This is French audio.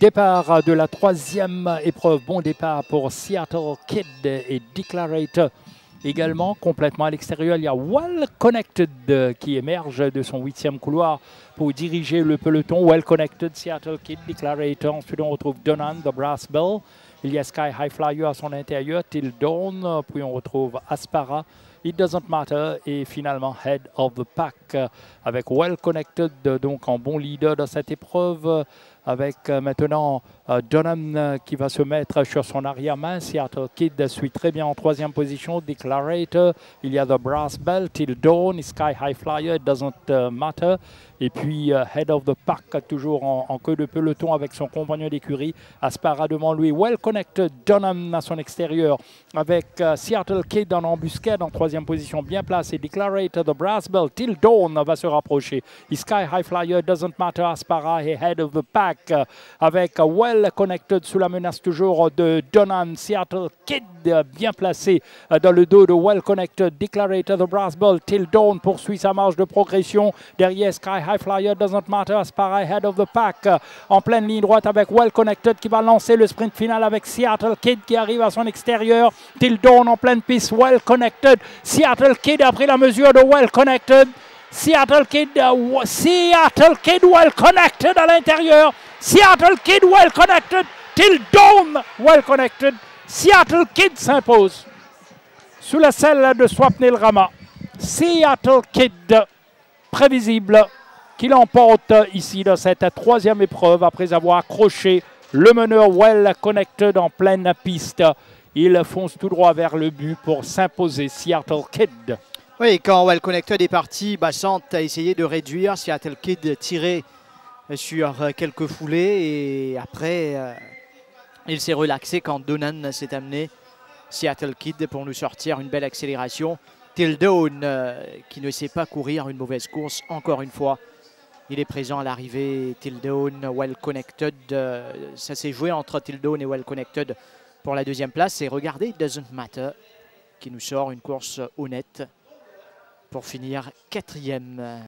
Départ de la troisième épreuve. Bon départ pour Seattle Kid et Declarator. Également, complètement à l'extérieur, il y a Well Connected qui émerge de son 8e couloir pour diriger le peloton. Well Connected, Seattle Kid, Declarator. Ensuite, on retrouve Donan, The Brass Bell. Il y a Sky High Flyer à son intérieur, Till Dawn. Puis on retrouve Aspara, It Doesn't Matter. Et finalement, Head of the Pack avec Well Connected, donc en bon leader dans cette épreuve. Avec maintenant Dunham qui va se mettre sur son arrière-main. Seattle Kid suit très bien en troisième position. Declarator, il y a The Brass Bell, Till Dawn, Sky High Flyer, It Doesn't Matter. Et puis Head of the Pack, toujours en queue de peloton avec son compagnon d'écurie. Aspara devant lui. Well Connected, Dunham à son extérieur. Avec Seattle Kid en embuscade en troisième position, bien placé. Declarator, The Brass Bell, Till Dawn va se rapprocher. Sky High Flyer, Doesn't Matter, Aspara et Head of the Pack. Avec Well Connected sous la menace toujours de Dunham. Seattle Kid bien placé dans le dos de Well Connected. Declarator, The Brass Bell, Till Dawn poursuit sa marge de progression. Derrière Sky High Flyer, Doesn't Matter, Aspara, Head of the Pack. En pleine ligne droite avec Well Connected qui va lancer le sprint final avec Seattle Kid qui arrive à son extérieur. Till Dawn en pleine piste. Well Connected. Seattle Kid a pris la mesure de Well Connected. Seattle Kid, Well Connected à l'intérieur. Seattle Kid, Well Connected. Till Dawn, Well Connected. Seattle Kid s'impose sous la selle de Swapnil Rama. Seattle Kid, prévisible, qui l'emporte ici dans cette troisième épreuve après avoir accroché le meneur Well Connected en pleine piste. Il fonce tout droit vers le but pour s'imposer, Seattle Kid. Oui, quand Well Connected est parti, Bassant a essayé de réduire. Seattle Kid tiré sur quelques foulées et après il s'est relaxé quand Donan s'est amené. Seattle Kid pour nous sortir une belle accélération. Till Dawn qui ne sait pas courir une mauvaise course encore une fois. Il est présent à l'arrivée. Till Dawn, Well Connected. Ça s'est joué entre Till Dawn et Well Connected pour la deuxième place. Et regardez, It Doesn't Matter qui nous sort une course honnête pour finir 4e.